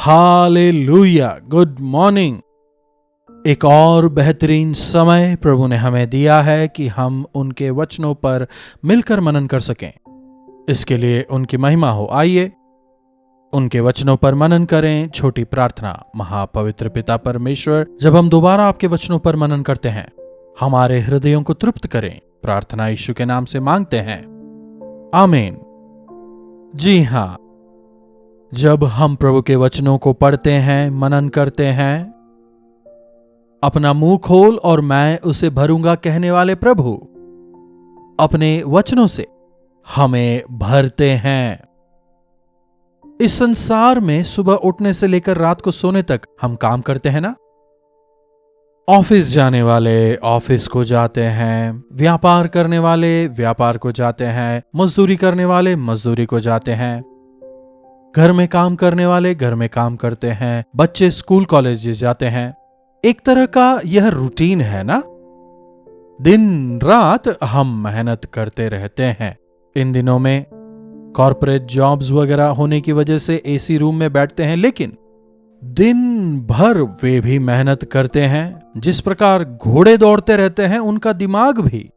Hallelujah, good morning. एक और बेहतरीन समय प्रभु ने हमें दिया है कि हम उनके वचनों पर मिलकर मनन कर सकें। इसके लिए उनकी महिमा हो। आइए उनके वचनों पर मनन करें। छोटी प्रार्थना। महापवित्र पिता परमेश्वर, जब हम दोबारा आपके वचनों पर मनन करते हैं, हमारे हृदयों को तृप्त करें। प्रार्थना यीशु के नाम से मांगते हैं, आमीन। जी हां, जब हम प्रभु के वचनों को पढ़ते हैं, मनन करते हैं, अपना मुंह खोल और मैं उसे भरूंगा कहने वाले प्रभु अपने वचनों से हमें भरते हैं। इस संसार में सुबह उठने से लेकर रात को सोने तक हम काम करते हैं ना। ऑफिस जाने वाले ऑफिस को जाते हैं, व्यापार करने वाले व्यापार को जाते हैं, मजदूरी करने वाले मजदूरी को जाते हैं, घर में काम करने वाले घर में काम करते हैं, बच्चे स्कूल कॉलेज जाते हैं। एक तरह का यह रूटीन है ना। दिन रात हम मेहनत करते रहते हैं। इन दिनों में कॉर्पोरेट जॉब्स वगैरह होने की वजह से एसी रूम में बैठते हैं, लेकिन दिन भर वे भी मेहनत करते हैं। जिस प्रकार घोड़े दौड़ते रहते हैं, उनका दिमाग भी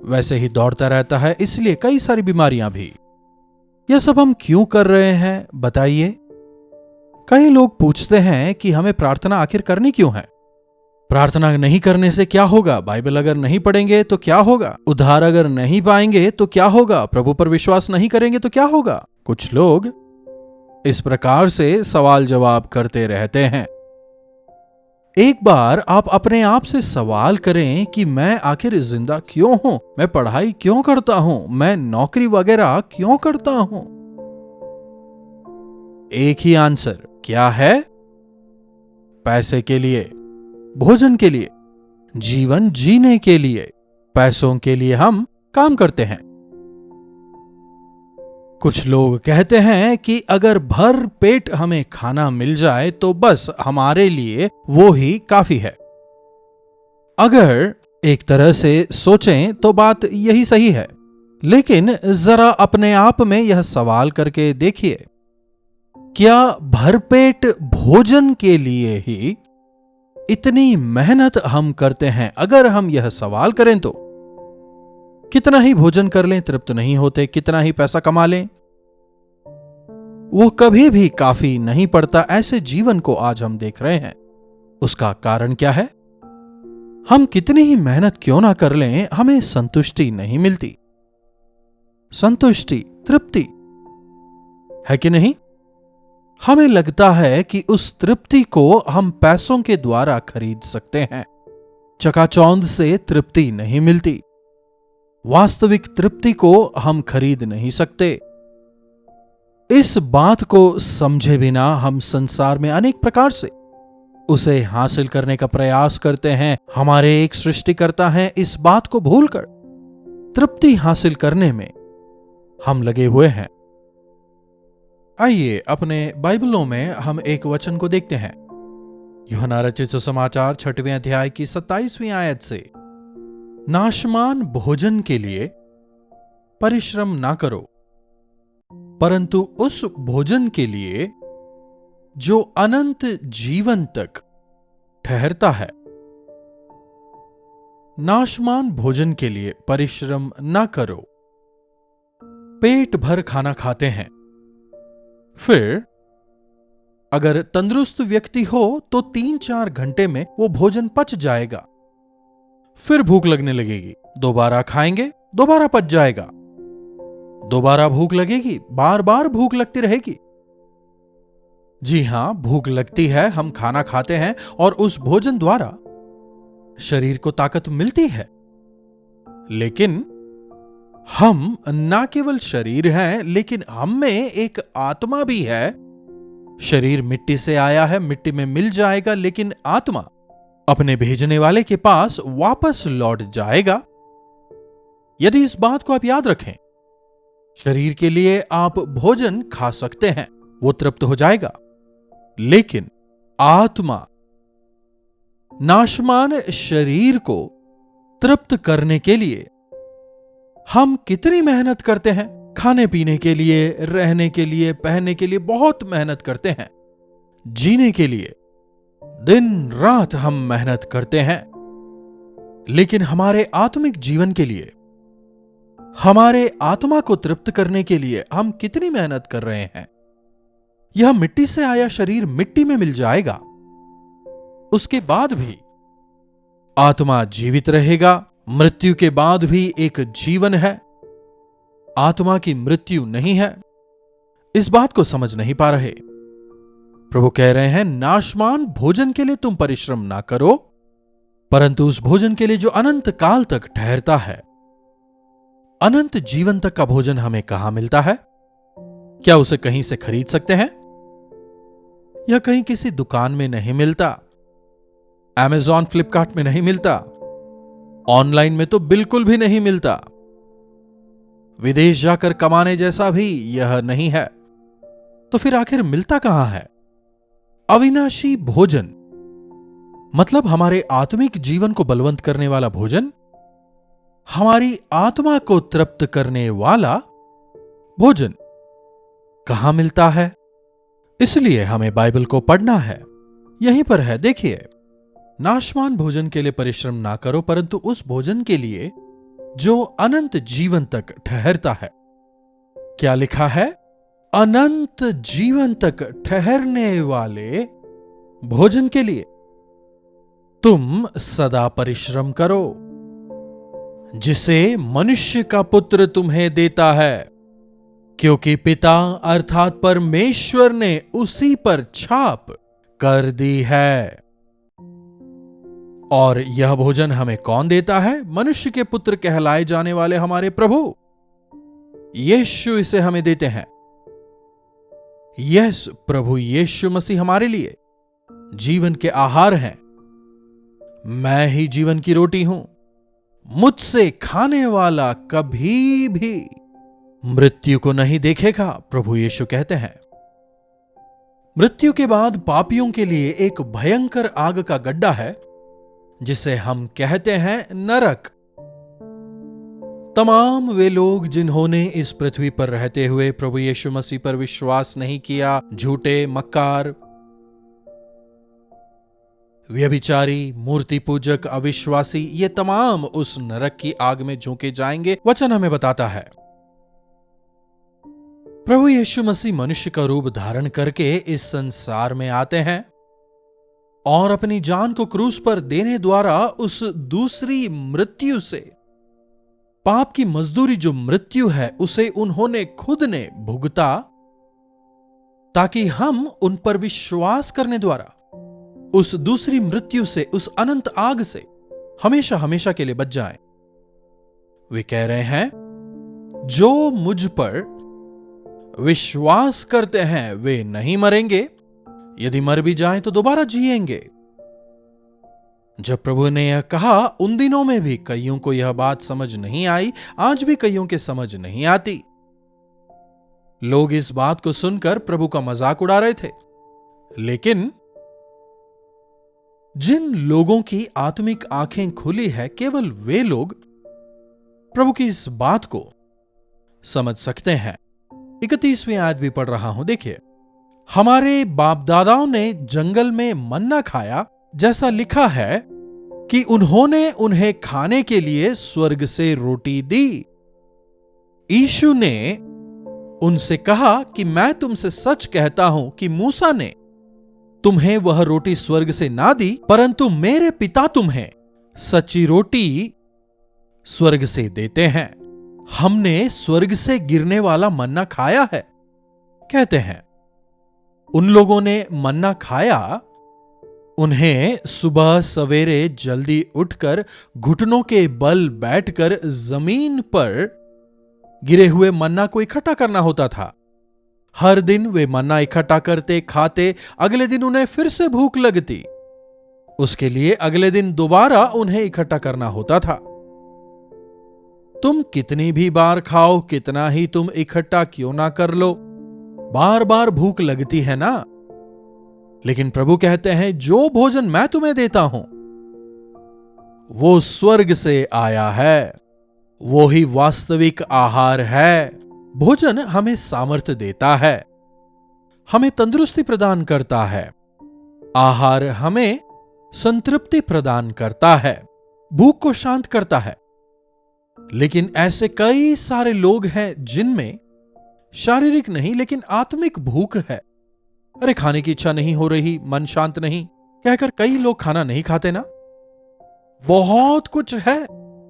वैसे ही दौड़ता रहता है, इसलिए कई सारी बीमारियां भी। यह सब हम क्यों कर रहे हैं बताइए। कई लोग पूछते हैं कि हमें प्रार्थना आखिर करनी क्यों है। प्रार्थना नहीं करने से क्या होगा? बाइबल अगर नहीं पढ़ेंगे तो क्या होगा? उद्धार अगर नहीं पाएंगे तो क्या होगा? प्रभु पर विश्वास नहीं करेंगे तो क्या होगा? कुछ लोग इस प्रकार से सवाल जवाब करते रहते हैं। एक बार आप अपने आप से सवाल करें कि मैं आखिर जिंदा क्यों हूं? मैं पढ़ाई क्यों करता हूं? मैं नौकरी वगैरह क्यों करता हूं? एक ही आंसर क्या है? पैसे के लिए, भोजन के लिए, जीवन जीने के लिए, पैसों के लिए हम काम करते हैं। कुछ लोग कहते हैं कि अगर भर पेट हमें खाना मिल जाए तो बस हमारे लिए वो ही काफी है। अगर एक तरह से सोचें तो बात यही सही है, लेकिन जरा अपने आप में यह सवाल करके देखिए, क्या भरपेट भोजन के लिए ही इतनी मेहनत हम करते हैं? अगर हम यह सवाल करें तो कितना ही भोजन कर लें तृप्त नहीं होते, कितना ही पैसा कमा लें वो कभी भी काफी नहीं पड़ता। ऐसे जीवन को आज हम देख रहे हैं। उसका कारण क्या है? हम कितनी ही मेहनत क्यों ना कर लें, हमें संतुष्टि नहीं मिलती। संतुष्टि, तृप्ति है कि नहीं? हमें लगता है कि उस तृप्ति को हम पैसों के द्वारा खरीद सकते हैं। चकाचौंध से तृप्ति नहीं मिलती। वास्तविक तृप्ति को हम खरीद नहीं सकते। इस बात को समझे बिना हम संसार में अनेक प्रकार से उसे हासिल करने का प्रयास करते हैं। हमारे एक सृष्टिकर्ता हैं, इस बात को भूलकर तृप्ति हासिल करने में हम लगे हुए हैं। आइए अपने बाइबलों में हम एक वचन को देखते हैं। यूहन्ना रचित सुसमाचार 6वें अध्याय की 27वीं आयत से, नाशमान भोजन के लिए परिश्रम ना करो, परंतु उस भोजन के लिए जो अनंत जीवन तक ठहरता है। नाशमान भोजन के लिए परिश्रम ना करो। पेट भर खाना खाते हैं, फिर अगर तंदुरुस्त व्यक्ति हो तो 3-4 घंटे में वो भोजन पच जाएगा। फिर भूख लगने लगेगी, दोबारा खाएंगे, दोबारा पच जाएगा, दोबारा भूख लगेगी, बार बार भूख लगती रहेगी। जी हां, भूख लगती है, हम खाना खाते हैं और उस भोजन द्वारा शरीर को ताकत मिलती है। लेकिन हम ना केवल शरीर हैं, लेकिन हम में एक आत्मा भी है। शरीर मिट्टी से आया है, मिट्टी में मिल जाएगा, लेकिन आत्मा अपने भेजने वाले के पास वापस लौट जाएगा। यदि इस बात को आप याद रखें, शरीर के लिए आप भोजन खा सकते हैं, वो तृप्त हो जाएगा, लेकिन आत्मा, नाशमान शरीर को तृप्त करने के लिए हम कितनी मेहनत करते हैं, खाने पीने के लिए, रहने के लिए, पहनने के लिए बहुत मेहनत करते हैं। जीने के लिए दिन रात हम मेहनत करते हैं, लेकिन हमारे आत्मिक जीवन के लिए, हमारे आत्मा को तृप्त करने के लिए हम कितनी मेहनत कर रहे हैं? यह मिट्टी से आया शरीर मिट्टी में मिल जाएगा, उसके बाद भी आत्मा जीवित रहेगा। मृत्यु के बाद भी एक जीवन है, आत्मा की मृत्यु नहीं है। इस बात को समझ नहीं पा रहे। प्रभु कह रहे हैं, नाशवान भोजन के लिए तुम परिश्रम ना करो, परंतु उस भोजन के लिए जो अनंत काल तक ठहरता है। अनंत जीवन तक का भोजन हमें कहां मिलता है? क्या उसे कहीं से खरीद सकते हैं? यह कहीं किसी दुकान में नहीं मिलता, Amazon, फ्लिपकार्ट में नहीं मिलता, ऑनलाइन में तो बिल्कुल भी नहीं मिलता। विदेश जाकर कमाने जैसा भी यह नहीं है। तो फिर आखिर मिलता कहां है? अविनाशी भोजन, मतलब हमारे आत्मिक जीवन को बलवंत करने वाला भोजन, हमारी आत्मा को तृप्त करने वाला भोजन कहां मिलता है? इसलिए हमें बाइबल को पढ़ना है। यहीं पर है, देखिए, नाशवान भोजन के लिए परिश्रम ना करो, परंतु उस भोजन के लिए जो अनंत जीवन तक ठहरता है। क्या लिखा है? अनंत जीवन तक ठहरने वाले भोजन के लिए तुम सदा परिश्रम करो, जिसे मनुष्य का पुत्र तुम्हें देता है, क्योंकि पिता अर्थात परमेश्वर ने उसी पर छाप कर दी है। और यह भोजन हमें कौन देता है? मनुष्य के पुत्र कहलाए जाने वाले हमारे प्रभु यीशु इसे हमें देते हैं। यस, प्रभु यीशु मसीह हमारे लिए जीवन के आहार हैं। मैं ही जीवन की रोटी हूं, मुझसे खाने वाला कभी भी मृत्यु को नहीं देखेगा, प्रभु यीशु कहते हैं। मृत्यु के बाद पापियों के लिए एक भयंकर आग का गड्ढा है, जिसे हम कहते हैं नरक। तमाम वे लोग जिन्होंने इस पृथ्वी पर रहते हुए प्रभु यीशु मसीह पर विश्वास नहीं किया, झूठे, मक्कार, व्यभिचारी, मूर्ति पूजक, अविश्वासी, ये तमाम उस नरक की आग में झोंके जाएंगे। वचन हमें बताता है प्रभु यीशु मसीह मनुष्य का रूप धारण करके इस संसार में आते हैं और अपनी जान को क्रूस पर देने द्वारा उस दूसरी मृत्यु से, पाप की मजदूरी जो मृत्यु है, उसे उन्होंने खुद ने भुगता, ताकि हम उन पर विश्वास करने द्वारा उस दूसरी मृत्यु से, उस अनंत आग से हमेशा हमेशा के लिए बच जाएं। वे कह रहे हैं, जो मुझ पर विश्वास करते हैं वे नहीं मरेंगे, यदि मर भी जाएं तो दोबारा जिएंगे। जब प्रभु ने यह कहा, उन दिनों में भी कईयों को यह बात समझ नहीं आई, आज भी कईयों के समझ नहीं आती। लोग इस बात को सुनकर प्रभु का मजाक उड़ा रहे थे। लेकिन जिन लोगों की आत्मिक आंखें खुली है, केवल वे लोग प्रभु की इस बात को समझ सकते हैं। 31वीं आयत भी पढ़ रहा हूं, देखिए, हमारे बाप दादाओं ने जंगल में मन्ना खाया, जैसा लिखा है कि उन्होंने उन्हें खाने के लिए स्वर्ग से रोटी दी। यीशु ने उनसे कहा कि मैं तुमसे सच कहता हूं कि मूसा ने तुम्हें वह रोटी स्वर्ग से ना दी, परंतु मेरे पिता तुम्हें सच्ची रोटी स्वर्ग से देते हैं। हमने स्वर्ग से गिरने वाला मन्ना खाया है, कहते हैं। उन लोगों ने मन्ना खाया, उन्हें सुबह सवेरे जल्दी उठकर घुटनों के बल बैठकर जमीन पर गिरे हुए मन्ना को इकट्ठा करना होता था। हर दिन वे मन्ना इकट्ठा करते, खाते, अगले दिन उन्हें फिर से भूख लगती, उसके लिए अगले दिन दोबारा उन्हें इकट्ठा करना होता था। तुम कितनी भी बार खाओ, कितना ही तुम इकट्ठा क्यों ना कर लो, बार बार भूख लगती है ना। लेकिन प्रभु कहते हैं, जो भोजन मैं तुम्हें देता हूं वो स्वर्ग से आया है, वो ही वास्तविक आहार है। भोजन हमें सामर्थ्य देता है, हमें तंदुरुस्ती प्रदान करता है। आहार हमें संतृप्ति प्रदान करता है, भूख को शांत करता है। लेकिन ऐसे कई सारे लोग हैं जिनमें शारीरिक नहीं लेकिन आत्मिक भूख है। अरे खाने की इच्छा नहीं हो रही, मन शांत नहीं कहकर कई लोग खाना नहीं खाते ना। बहुत कुछ है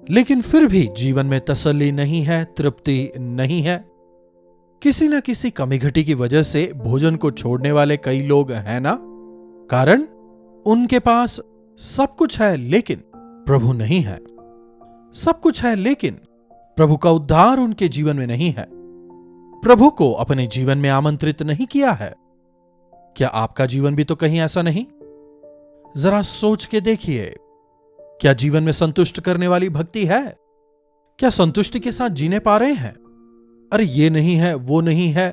लेकिन फिर भी जीवन में तसल्ली नहीं है, तृप्ति नहीं है। किसी न किसी कमी घटी की वजह से भोजन को छोड़ने वाले कई लोग हैं ना। कारण उनके पास सब कुछ है लेकिन प्रभु नहीं है। सब कुछ है लेकिन प्रभु का उद्धार उनके जीवन में नहीं है, प्रभु को अपने जीवन में आमंत्रित नहीं किया है। क्या आपका जीवन भी तो कहीं ऐसा नहीं? जरा सोच के देखिए, क्या जीवन में संतुष्ट करने वाली भक्ति है? क्या संतुष्टि के साथ जीने पा रहे हैं? अरे ये नहीं है, वो नहीं है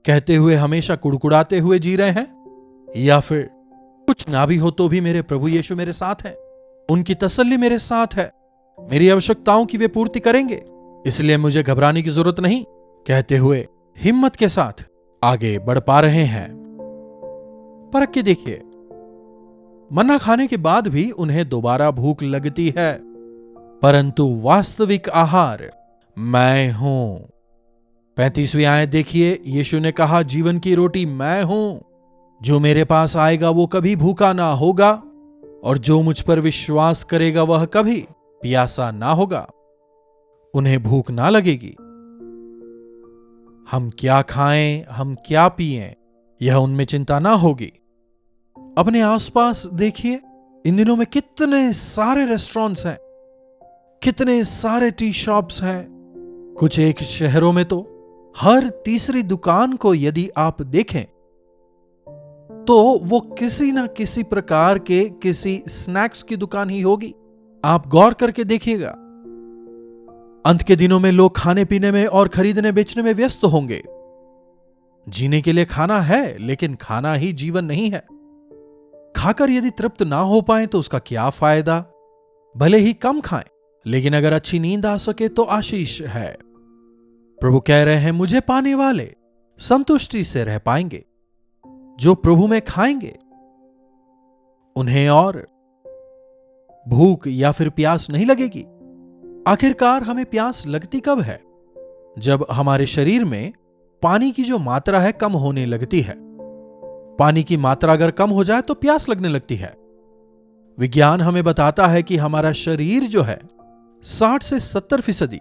कहते हुए हमेशा कुड़कुड़ाते हुए जी रहे हैं? या फिर कुछ ना भी हो तो भी मेरे प्रभु यीशु मेरे साथ हैं, उनकी तसल्ली मेरे साथ है, मेरी आवश्यकताओं की वे पूर्ति करेंगे, इसलिए मुझे घबराने की जरूरत नहीं कहते हुए हिम्मत के साथ आगे बढ़ पा रहे हैं? परख के देखिए, मन्ना खाने के बाद भी उन्हें दोबारा भूख लगती है, परंतु वास्तविक आहार मैं हूं। 35वीं आयत देखिए, यीशु ने कहा, जीवन की रोटी मैं हूं, जो मेरे पास आएगा वो कभी भूखा ना होगा, और जो मुझ पर विश्वास करेगा वह कभी प्यासा ना होगा। उन्हें भूख ना लगेगी। हम क्या खाएं, हम क्या पिएं, यह उनमें चिंता ना होगी। अपने आसपास देखिए, इन दिनों में कितने सारे रेस्टोरेंट्स हैं, कितने सारे टी शॉप्स हैं। कुछ एक शहरों में तो हर तीसरी दुकान को यदि आप देखें तो वो किसी ना किसी प्रकार के किसी स्नैक्स की दुकान ही होगी। आप गौर करके देखिएगा, अंत के दिनों में लोग खाने पीने में और खरीदने बेचने में व्यस्त होंगे। जीने के लिए खाना है लेकिन खाना ही जीवन नहीं है। खाकर यदि तृप्त ना हो पाए तो उसका क्या फायदा? भले ही कम खाएं, लेकिन अगर अच्छी नींद आ सके तो आशीष है। प्रभु कह रहे हैं, मुझे पाने वाले संतुष्टि से रह पाएंगे। जो प्रभु में खाएंगे उन्हें और भूख या फिर प्यास नहीं लगेगी। आखिरकार हमें प्यास लगती कब है? जब हमारे शरीर में पानी की जो मात्रा है कम होने लगती है। पानी की मात्रा अगर कम हो जाए तो प्यास लगने लगती है। विज्ञान हमें बताता है कि हमारा शरीर जो है 60 से 70%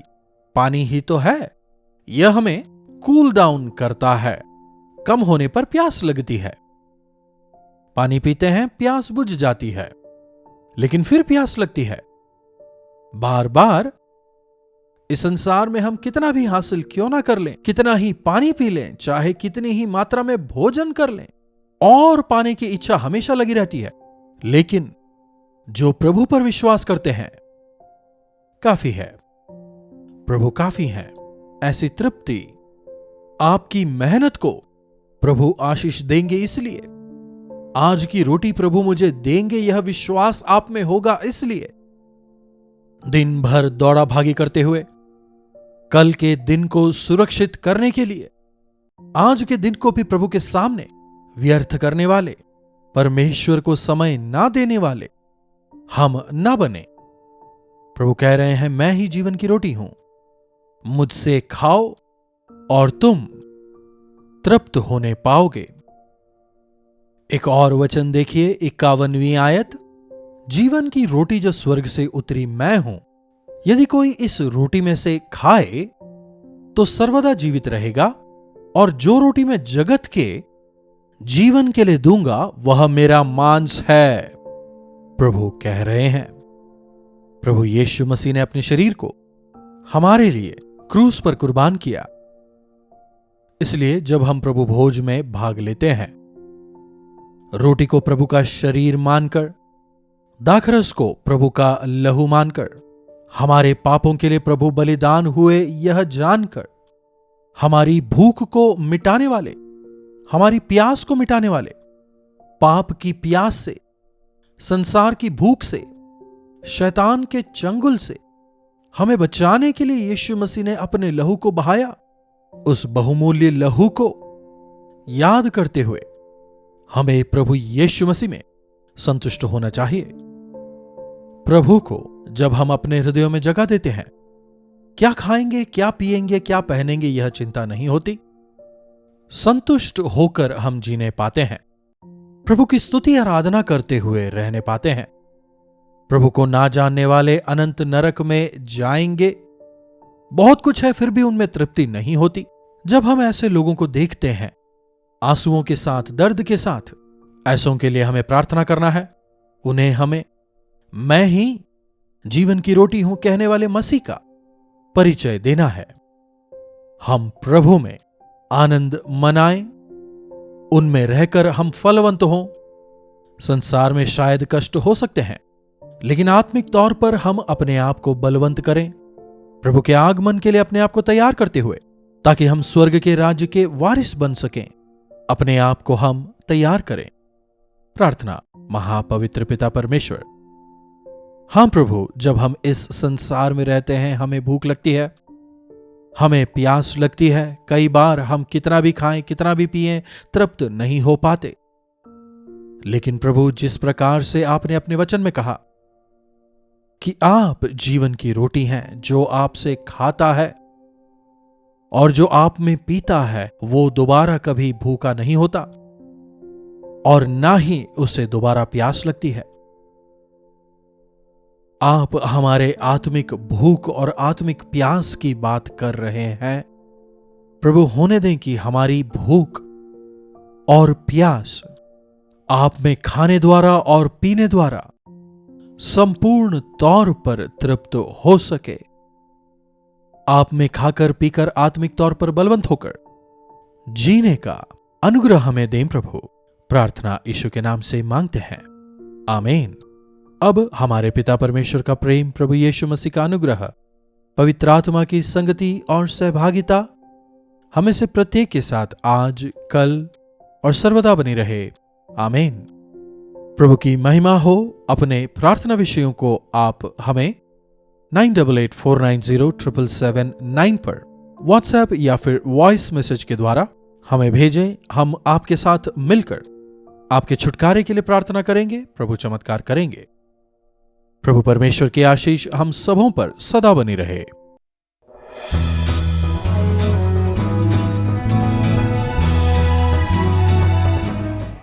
पानी ही तो है। यह हमें कूल डाउन करता है। कम होने पर प्यास लगती है। पानी पीते हैं, प्यास बुझ जाती है, लेकिन फिर प्यास लगती है। बार बार इस संसार में हम कितना भी हासिल क्यों ना कर लें, कितना ही पानी पी लें, चाहे कितनी ही मात्रा में भोजन कर लें, और पाने की इच्छा हमेशा लगी रहती है। लेकिन जो प्रभु पर विश्वास करते हैं काफी है, प्रभु काफी है। ऐसी तृप्ति आपकी मेहनत को प्रभु आशीष देंगे। इसलिए आज की रोटी प्रभु मुझे देंगे, यह विश्वास आप में होगा। इसलिए दिन भर दौड़ा भागी करते हुए कल के दिन को सुरक्षित करने के लिए आज के दिन को भी प्रभु के सामने व्यर्थ करने वाले, परमेश्वर को समय ना देने वाले हम ना बने। प्रभु कह रहे हैं, मैं ही जीवन की रोटी हूं, मुझसे खाओ और तुम तृप्त होने पाओगे। एक और वचन देखिए, 51वीं आयत, जीवन की रोटी जो स्वर्ग से उतरी मैं हूं, यदि कोई इस रोटी में से खाए तो सर्वदा जीवित रहेगा, और जो रोटी मैं जगत के जीवन के लिए दूंगा वह मेरा मांस है। प्रभु कह रहे हैं, प्रभु यीशु मसीह ने अपने शरीर को हमारे लिए क्रूस पर कुर्बान किया। इसलिए जब हम प्रभु भोज में भाग लेते हैं, रोटी को प्रभु का शरीर मानकर, दाखरस को प्रभु का लहू मानकर, हमारे पापों के लिए प्रभु बलिदान हुए यह जानकर, हमारी भूख को मिटाने वाले, हमारी प्यास को मिटाने वाले, पाप की प्यास से, संसार की भूख से, शैतान के चंगुल से हमें बचाने के लिए यीशु मसीह ने अपने लहू को बहाया। उस बहुमूल्य लहू को याद करते हुए हमें प्रभु यीशु मसीह में संतुष्ट होना चाहिए। प्रभु को जब हम अपने हृदयों में जगह देते हैं, क्या खाएंगे, क्या पिएंगे, क्या पहनेंगे, यह चिंता नहीं होती। संतुष्ट होकर हम जीने पाते हैं, प्रभु की स्तुति आराधना करते हुए रहने पाते हैं। प्रभु को ना जानने वाले अनंत नरक में जाएंगे। बहुत कुछ है, फिर भी उनमें तृप्ति नहीं होती। जब हम ऐसे लोगों को देखते हैं, आंसुओं के साथ, दर्द के साथ, ऐसों के लिए हमें प्रार्थना करना है। उन्हें हमें मैं ही जीवन की रोटी हूं कहने वाले मसीह का परिचय देना है। हम प्रभु में आनंद मनाएं, उनमें रहकर हम फलवंत हों। संसार में शायद कष्ट हो सकते हैं, लेकिन आत्मिक तौर पर हम अपने आप को बलवंत करें, प्रभु के आगमन के लिए अपने आप को तैयार करते हुए, ताकि हम स्वर्ग के राज्य के वारिस बन सकें। अपने आप को हम तैयार करें। प्रार्थना। महापवित्र पिता परमेश्वर, हां प्रभु, जब हम इस संसार में रहते हैं, हमें भूख लगती है, हमें प्यास लगती है। कई बार हम कितना भी खाएं, कितना भी पिएं, तृप्त नहीं हो पाते। लेकिन प्रभु, जिस प्रकार से आपने अपने वचन में कहा कि आप जीवन की रोटी हैं, जो आपसे खाता है और जो आप में पीता है, वो दोबारा कभी भूखा नहीं होता और ना ही उसे दोबारा प्यास लगती है। आप हमारे आत्मिक भूख और आत्मिक प्यास की बात कर रहे हैं। प्रभु, होने दें कि हमारी भूख और प्यास आप में खाने द्वारा और पीने द्वारा संपूर्ण तौर पर तृप्त हो सके। आप में खाकर पीकर आत्मिक तौर पर बलवंत होकर जीने का अनुग्रह हमें दें प्रभु। प्रार्थना यीशु के नाम से मांगते हैं, आमीन। अब हमारे पिता परमेश्वर का प्रेम, प्रभु यीशु मसीह का अनुग्रह, पवित्र आत्मा की संगति और सहभागिता हमें से प्रत्येक के साथ आज, कल और सर्वदा बनी रहे, आमीन। प्रभु की महिमा हो। अपने प्रार्थना विषयों को आप हमें 9884907779 पर व्हाट्सएप या फिर वॉइस मैसेज के द्वारा हमें भेजें। हम आपके साथ मिलकर आपके छुटकारे के लिए प्रार्थना करेंगे। प्रभु चमत्कार करेंगे। प्रभु परमेश्वर की आशीष हम सबों पर सदा बनी रहे।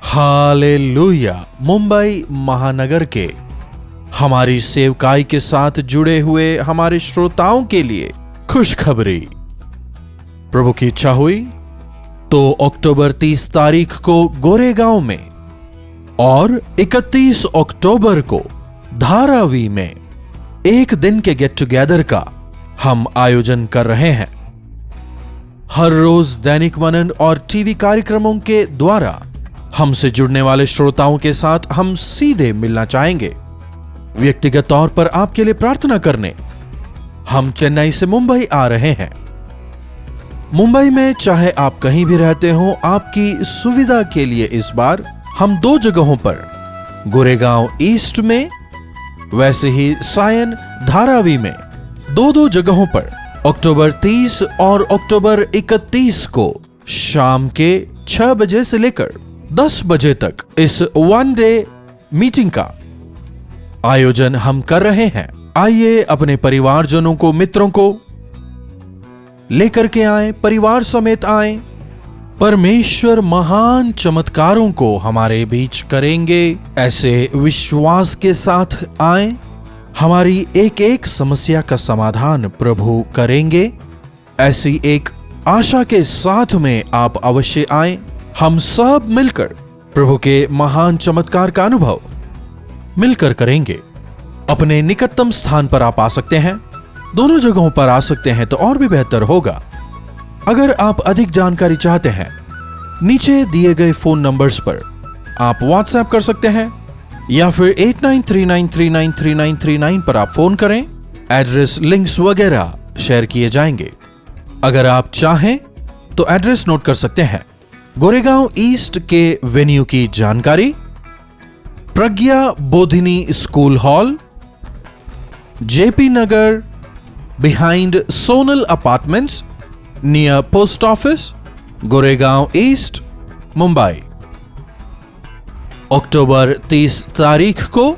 हालेलुया। मुंबई महानगर के हमारी सेवकाई के साथ जुड़े हुए हमारे श्रोताओं के लिए खुशखबरी। प्रभु की इच्छा हुई तो अक्टूबर 30 तारीख को गोरेगांव में और 31 अक्टूबर को धारावी में एक दिन के गेट टुगेदर का हम आयोजन कर रहे हैं। हर रोज दैनिक मनन और टीवी कार्यक्रमों के द्वारा हमसे जुड़ने वाले श्रोताओं के साथ हम सीधे मिलना चाहेंगे, व्यक्तिगत तौर पर आपके लिए प्रार्थना करने हम चेन्नई से मुंबई आ रहे हैं। मुंबई में चाहे आप कहीं भी रहते हो, आपकी सुविधा के लिए इस बार हम 2 जगहों पर, गोरेगांव ईस्ट में, वैसे ही सायन धारावी में 2 जगहों पर अक्टूबर 30 और अक्टूबर 31 को शाम के 6 बजे से लेकर 10 बजे तक इस 1 डे मीटिंग का आयोजन हम कर रहे हैं। आइए अपने परिवारजनों को, मित्रों को लेकर के आएं, परिवार समेत आएं। परमेश्वर महान चमत्कारों को हमारे बीच करेंगे। ऐसे विश्वास के साथ आएं, हमारी एक एक समस्या का समाधान प्रभु करेंगे। ऐसी एक आशा के साथ में आप अवश्य आएं। हम सब मिलकर प्रभु के महान चमत्कार का अनुभव मिलकर करेंगे। अपने निकटतम स्थान पर आप आ सकते हैं, दोनों जगहों पर आ सकते हैं तो और भी बेहतर होगा। अगर आप अधिक जानकारी चाहते हैं, नीचे दिए गए फोन नंबर्स पर आप व्हाट्सएप कर सकते हैं या फिर 8939393939 पर आप फोन करें। एड्रेस, लिंक्स वगैरह शेयर किए जाएंगे। अगर आप चाहें तो एड्रेस नोट कर सकते हैं। गोरेगांव ईस्ट के वेन्यू की जानकारी, Pragya Bodhini school hall, JP Nagar, behind Sonal apartments, near post office, Goregaon east, Mumbai. October 30 तारीख को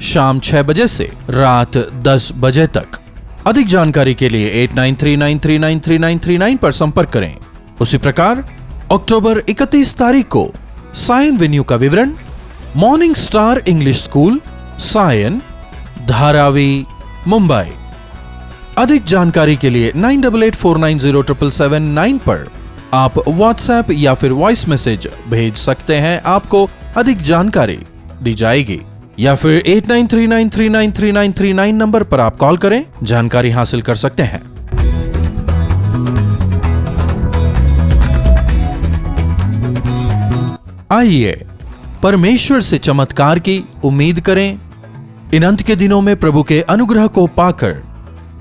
शाम 6 बजे से रात 10 बजे तक। अधिक जानकारी के लिए 8939393939 पर संपर्क करें। उसी प्रकार अक्टूबर 31 तारीख को सायन वेन्यू का विवरण, morning star English school, Sion, Dharavi, Mumbai. अधिक जानकारी के लिए 9884907779 पर आप व्हाट्सएप या फिर वॉइस मैसेज भेज सकते हैं। आपको अधिक जानकारी दी जाएगी, या फिर 8939393939 नंबर पर आप कॉल करें, जानकारी हासिल कर सकते हैं। आइए परमेश्वर से चमत्कार की उम्मीद करें। इन अंत के दिनों में प्रभु के अनुग्रह को पाकर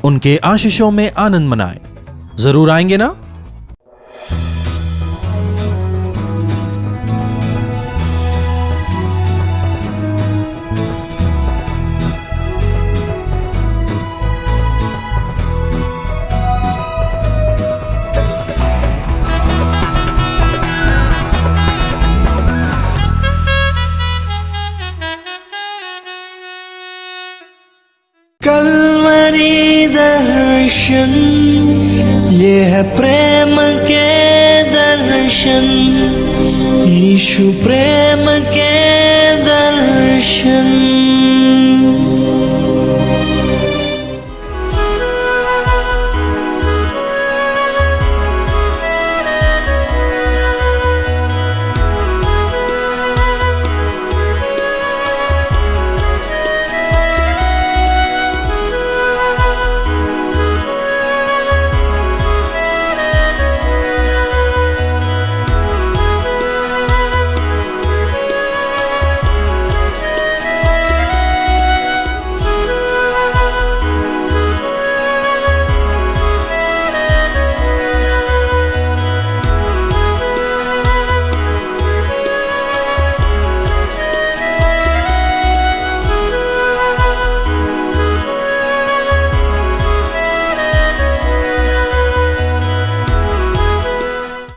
उनके आशीषों में आनंद मनाएं। जरूर आएंगे ना? कल्वरी दर्शन, ये है प्रेम के दर्शन, यीशु प्रेम के दर्शन।